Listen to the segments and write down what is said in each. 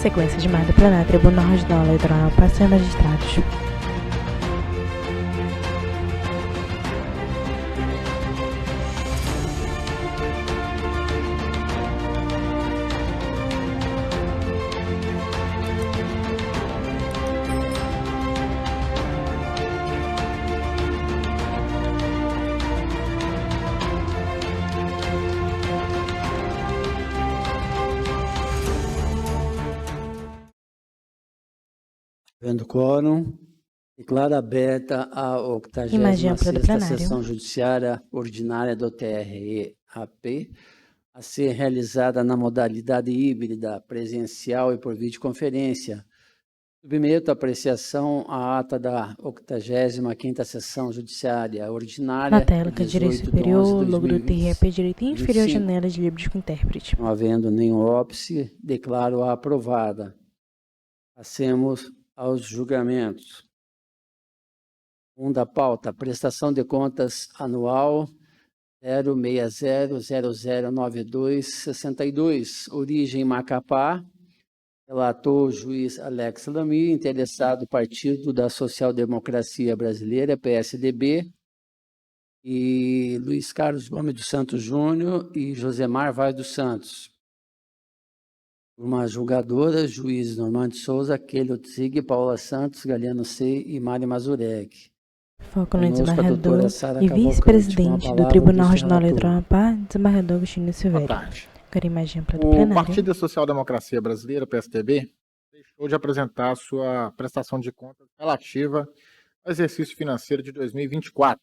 Sequência de chamada plenária, Tribunal Regional Eleitoral para ser magistrados. Havendo quórum, declaro aberta a 86ª Sessão Judiciária Ordinária do TRE-AP, a ser realizada na modalidade híbrida, presencial e por videoconferência. Submeto a apreciação a ata da 85ª Sessão Judiciária Ordinária. Na tela, que é direito superior, logo do TRE-AP, direito inferior, janela de livros com intérprete. Não havendo nenhum óbice, declaro-a aprovada. Passemos aos julgamentos. Da pauta, prestação de contas anual 060009262, origem Macapá, relator juiz Alex Lamy, interessado Partido da Social Democracia Brasileira, PSDB, e Luiz Carlos Gomes dos Santos Júnior e Josemar Vaz dos Santos. Uma julgadora, juiz Normando Souza, Kelly Tzig, Paula Santos, Galiano C. e Mari Mazurek. Foco no desembargador e vice-presidente do Tribunal Regional Eleitoral, desembargador Agostinho Silvério. Boa tarde. Quero imagem para o plenário. O Partido da Social Democracia Brasileira, PSDB, deixou de apresentar sua prestação de contas relativa ao exercício financeiro de 2024.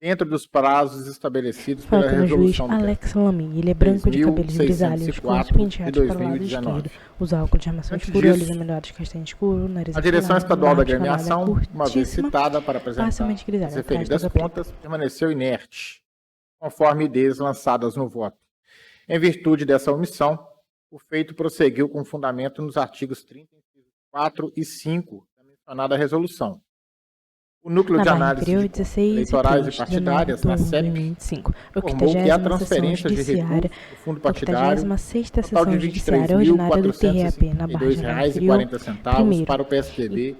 Dentro dos prazos estabelecidos pela resolução do Alex Lamy, ele é branco de cabelos grisalhos, com os penteados para o lado esquerdo, usa óculos de armação escura, olhos amelhados castanho escuro, nariz a direção afilado, estadual da barba agremiação, escalada, uma vez citada para apresentar as referidas contas, permaneceu inerte, conforme ideias lançadas no voto. Em virtude dessa omissão, o feito prosseguiu com fundamento nos artigos 30, 4 e 5 da mencionada resolução. O Núcleo de Análise Eleitorais e Partidárias, na CEP, informou que a transferência de recursos do Fundo Partidário, total de R$ 23.452,40 para o PSDB,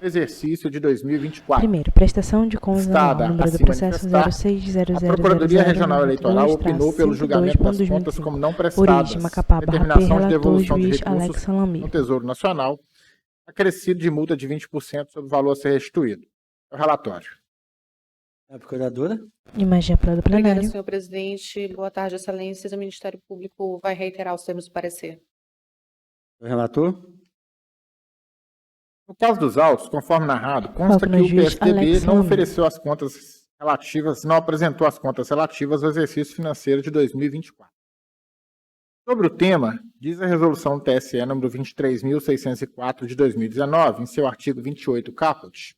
no exercício de 2024. Primeiro, prestação de contas anual, número do processo 060000. A Procuradoria Regional Eleitoral opinou pelo julgamento das contas como não prestadas, determinação de devolução de recursos no Tesouro Nacional, acrescido de multa de 20% sobre o valor a ser restituído. O relatório. A procuradora. Imagem para o plenário. Obrigada, senhor presidente. Boa tarde, excelências. O Ministério Público vai reiterar os termos do parecer. O relator. No caso dos autos, conforme narrado, consta que o PSDB não ofereceu as contas relativas, não apresentou as contas relativas ao exercício financeiro de 2024. Sobre o tema, diz a resolução do TSE número 23.604 de 2019, em seu artigo 28 caput,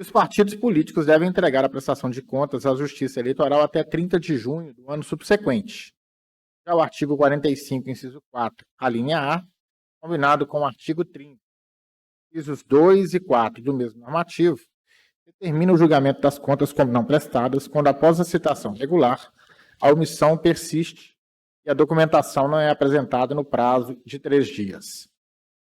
os partidos políticos devem entregar a prestação de contas à Justiça Eleitoral até 30 de junho do ano subsequente. Já o artigo 45, inciso 4, a linha A, combinado com o artigo 30, incisos 2 e 4 do mesmo normativo, determina o julgamento das contas como não prestadas quando, após a citação regular, a omissão persiste e a documentação não é apresentada no prazo de 3 dias.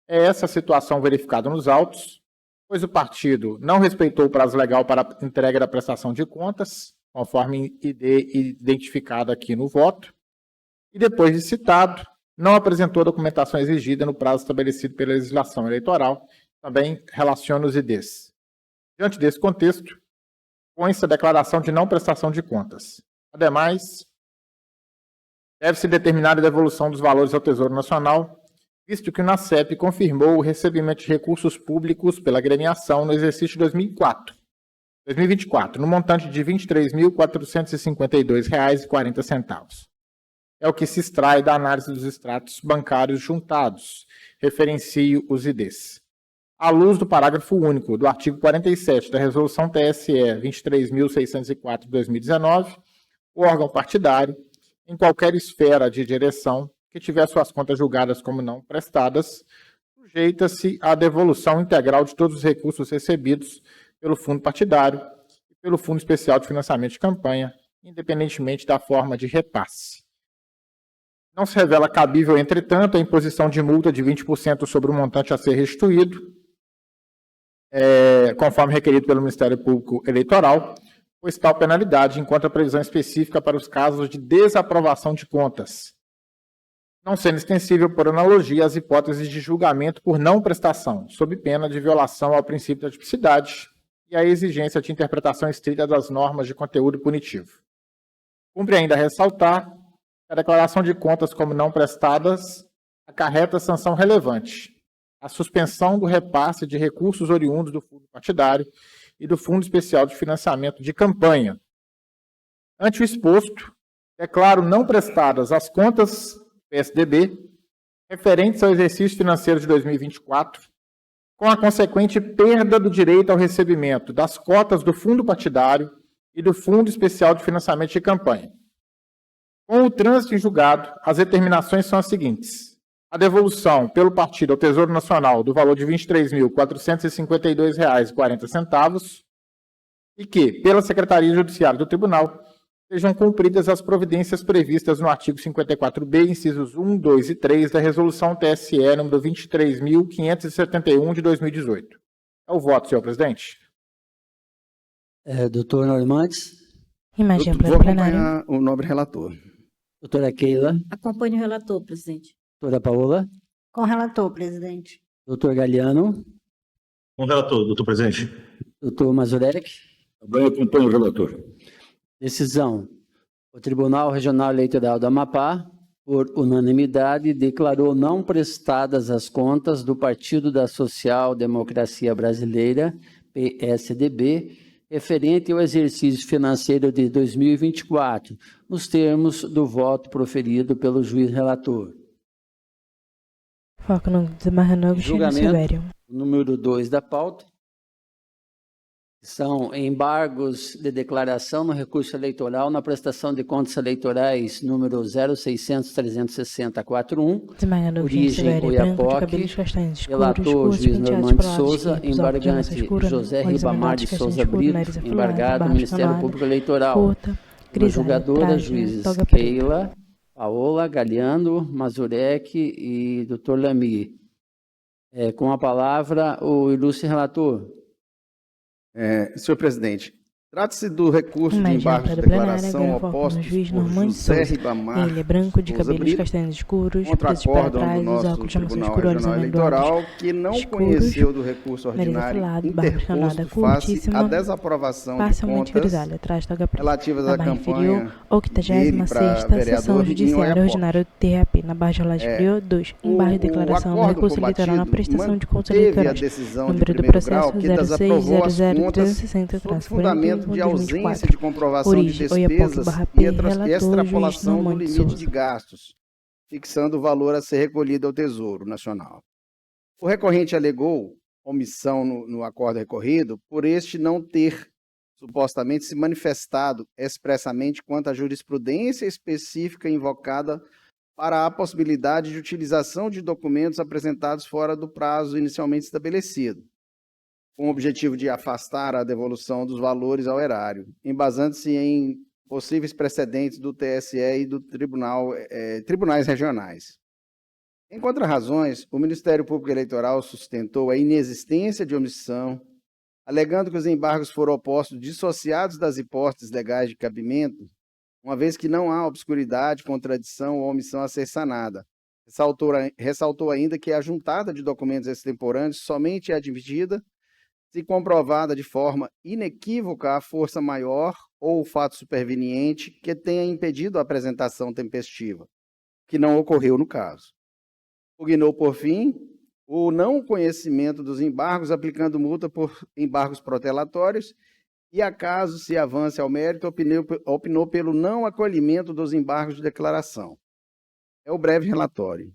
É essa a situação verificada nos autos, pois o partido não respeitou o prazo legal para a entrega da prestação de contas, conforme identificado aqui no voto, e depois de citado, não apresentou a documentação exigida no prazo estabelecido pela legislação eleitoral, também relaciona os IDs. Diante desse contexto, põe-se a declaração de não prestação de contas. Ademais, deve-se determinar a devolução dos valores ao Tesouro Nacional, visto que o NACEP confirmou o recebimento de recursos públicos pela agremiação no exercício de 2024, no montante de R$ 23.452,40. É o que se extrai da análise dos extratos bancários juntados, referencio os IDs. À luz do parágrafo único do artigo 47 da Resolução TSE 23.604 de 2019, o órgão partidário, em qualquer esfera de direção, que tiver suas contas julgadas como não prestadas, sujeita-se à devolução integral de todos os recursos recebidos pelo fundo partidário e pelo Fundo Especial de Financiamento de Campanha, independentemente da forma de repasse. Não se revela cabível, entretanto, a imposição de multa de 20% sobre o montante a ser restituído, conforme requerido pelo Ministério Público Eleitoral, pois tal penalidade encontra previsão específica para os casos de desaprovação de contas, não sendo extensível, por analogia, às hipóteses de julgamento por não prestação, sob pena de violação ao princípio da tipicidade e à exigência de interpretação estrita das normas de conteúdo punitivo. Cumpre ainda ressaltar que a declaração de contas como não prestadas acarreta sanção relevante, a suspensão do repasse de recursos oriundos do fundo partidário e do Fundo Especial de Financiamento de Campanha. Ante o exposto, declaro não prestadas as contas PSDB referentes ao exercício financeiro de 2024, com a consequente perda do direito ao recebimento das cotas do fundo partidário e do Fundo Especial de Financiamento de Campanha. Com o trânsito em julgado, as determinações são as seguintes: a devolução pelo partido ao Tesouro Nacional do valor de R$ 23.452,40 e que, pela Secretaria Judiciária do Tribunal, sejam cumpridas as providências previstas no artigo 54b, incisos 1, 2 e 3 da Resolução TSE número 23.571 de 2018. É o voto, senhor presidente. Doutor Normandes. Imagem Vou plenário. acompanhar o nobre relator. Doutora Keila. Acompanhe o relator, presidente. Doutora Paola. Com o relator, presidente. Doutor Galiano. Com o relator, doutor presidente. Doutor Mazurek. Também acompanho o relator. Decisão. O Tribunal Regional Eleitoral do Amapá, por unanimidade, declarou não prestadas as contas do Partido da Social Democracia Brasileira, PSDB, referente ao exercício financeiro de 2024, nos termos do voto proferido pelo juiz relator. Foco no desembargador Agostinho Silvério. Número 2 da pauta. São embargos de declaração no recurso eleitoral na prestação de contas eleitorais número 0600-360-41, origem Oiapoque, relator juiz Normando Souza, embargante José Ribamar de Souza Brito, embargado Ministério Público Eleitoral, julgadora juízes Keila, Paola, Galiano, Mazurek e Dr. Lamy. Com a palavra, o ilustre relator. Senhor presidente, trata-se do recurso de embargo de declaração oposto por José Ribamar. Ele é branco, de Souza cabelos Brito, castanhos escuros, contra presos para acórdão do trás, os nosso óculos de armação Tribunal escuro, olhos Regional amendoados, Eleitoral, que não escuros, conheceu do recurso nariz ordinário afilado, barba escalada, interposto face curtíssima, à desaprovação de parcialmente contas grisalha, atrás toga preta. relativas Na à barra campanha inferior, 86ª sexta vereador Sessão em Judiciária Oiapoque. Ordinária do TRAP. Na barra de rolagem inferior, 2. Embargo de declaração no acordo recurso eleitoral na combatido prestação de contas manteve eleitorais. a decisão de Número do primeiro processo grau que desaprovou as contas 00360 sob fundamento de ausência de comprovação Origem, de Oiapoque, despesas barra e P, relator, extrapolação juiz do Normando limite Souza. de gastos, fixando o valor a ser recolhido ao Tesouro Nacional. O recorrente alegou omissão no acordo recorrido por este não ter supostamente se manifestado expressamente quanto à jurisprudência específica invocada para a possibilidade de utilização de documentos apresentados fora do prazo inicialmente estabelecido, com o objetivo de afastar a devolução dos valores ao erário, embasando-se em possíveis precedentes do TSE e do tribunais regionais. Em contrarrazões, o Ministério Público Eleitoral sustentou a inexistência de omissão, alegando que os embargos foram opostos dissociados das hipóteses legais de cabimento, uma vez que não há obscuridade, contradição ou omissão a ser sanada. Ressaltou ainda que a juntada de documentos extemporâneos somente é admitida se comprovada de forma inequívoca a força maior ou o fato superveniente que tenha impedido a apresentação tempestiva, que não ocorreu no caso. Pugnou, por fim, o não conhecimento dos embargos, aplicando multa por embargos protelatórios, e, acaso se avance ao mérito, opinou pelo não acolhimento dos embargos de declaração. É o breve relatório.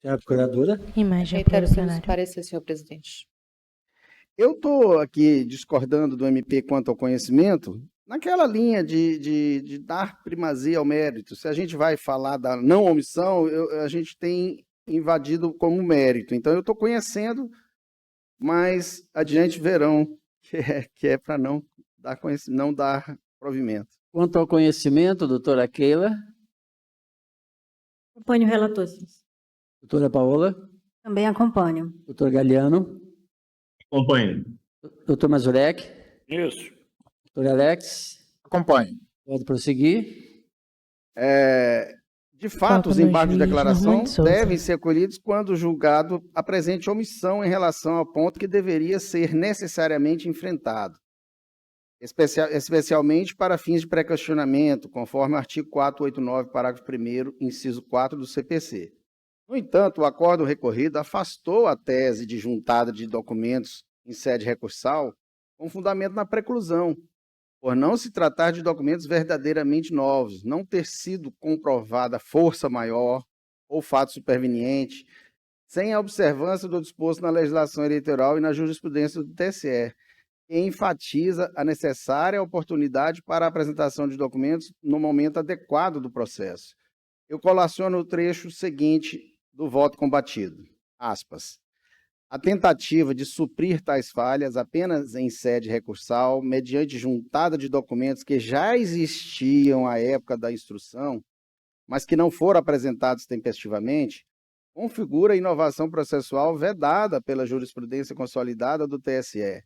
Senhora Procuradora. Imagem Reitero o plenário. parecer, senhor presidente. Eu estou aqui discordando do MP quanto ao conhecimento, naquela linha de dar primazia ao mérito. Se a gente vai falar da não omissão, a gente tem invadido como mérito. Então, eu estou conhecendo, mas adiante verão que é para não dar provimento. Quanto ao conhecimento, doutora Keila. Acompanho o relator, senhores. Doutora Paola? Também acompanho. Doutor Galiano? Acompanho. Doutor Mazurek? Isso. Doutor Alex? Acompanho. Pode prosseguir. De fato, Foco os no embargos de juiz declaração Normando Souza. devem ser acolhidos quando o julgado apresente omissão em relação ao ponto que deveria ser necessariamente enfrentado, especialmente para fins de pré-questionamento, conforme o artigo 489, parágrafo 1º, inciso 4 do CPC. No entanto, o acordo recorrido afastou a tese de juntada de documentos em sede recursal com fundamento na preclusão, por não se tratar de documentos verdadeiramente novos, não ter sido comprovada força maior ou fato superveniente, sem a observância do disposto na legislação eleitoral e na jurisprudência do TSE, que enfatiza a necessária oportunidade para a apresentação de documentos no momento adequado do processo. Eu colaciono o trecho seguinte do voto combatido, aspas. A tentativa de suprir tais falhas apenas em sede recursal, mediante juntada de documentos que já existiam à época da instrução, mas que não foram apresentados tempestivamente, configura inovação processual vedada pela jurisprudência consolidada do TSE.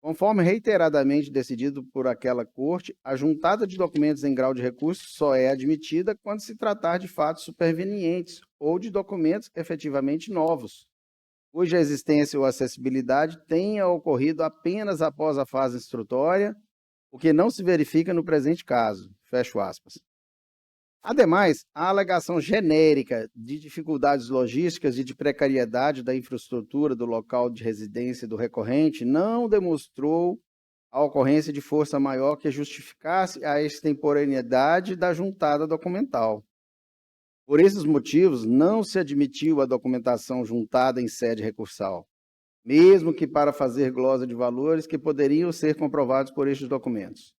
Conforme reiteradamente decidido por aquela Corte, a juntada de documentos em grau de recurso só é admitida quando se tratar de fatos supervenientes ou de documentos efetivamente novos, cuja existência ou acessibilidade tenha ocorrido apenas após a fase instrutória, o que não se verifica no presente caso. Fecho aspas. Ademais, a alegação genérica de dificuldades logísticas e de precariedade da infraestrutura do local de residência do recorrente não demonstrou a ocorrência de força maior que justificasse a extemporaneidade da juntada documental. Por esses motivos, não se admitiu a documentação juntada em sede recursal, mesmo que para fazer glosa de valores que poderiam ser comprovados por estes documentos.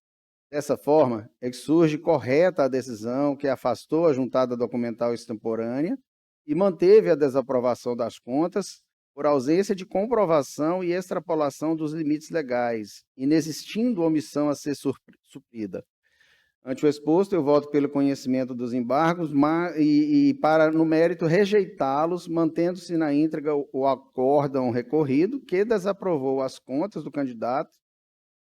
Dessa forma, é que surge correta a decisão que afastou a juntada documental extemporânea e manteve a desaprovação das contas por ausência de comprovação e extrapolação dos limites legais, inexistindo omissão a ser suprida. Ante o exposto, eu voto pelo conhecimento dos embargos e para, no mérito, rejeitá-los, mantendo-se na íntegra o acórdão recorrido, que desaprovou as contas do candidato,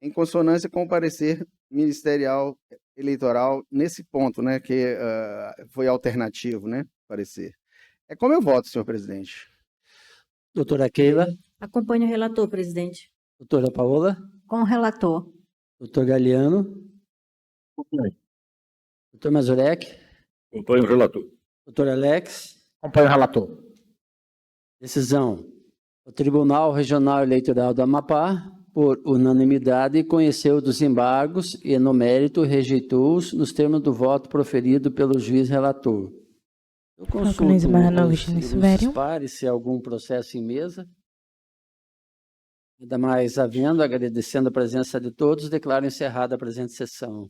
em consonância com o parecer ministerial eleitoral nesse ponto, né, que foi alternativo, né, parecer. É como eu voto, senhor presidente. Doutora Keila? Acompanho o relator, presidente. Doutora Paola? Com o relator. Doutor Galiano? Acompanho. Doutor Mazurek? Acompanho o relator. Doutor Alex? Acompanho o relator. Decisão. O Tribunal Regional Eleitoral do Amapá, por unanimidade, conheceu dos embargos e, no mérito, rejeitou-os nos termos do voto proferido pelo juiz relator. Eu consulto os pares se há algum processo em mesa. Ainda mais havendo, agradecendo a presença de todos, declaro encerrada a presente sessão.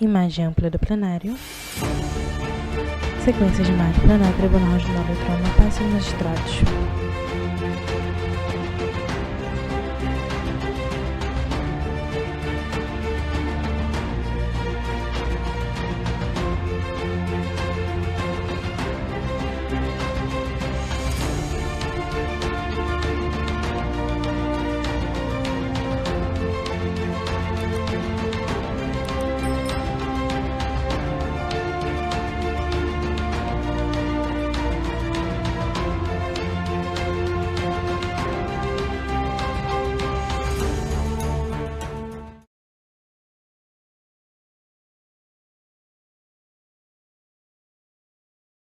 Imagem ampla do plenário. Sequência de imagem plenário, Tribunal Regional Eleitoral Amapá, senhores magistrados.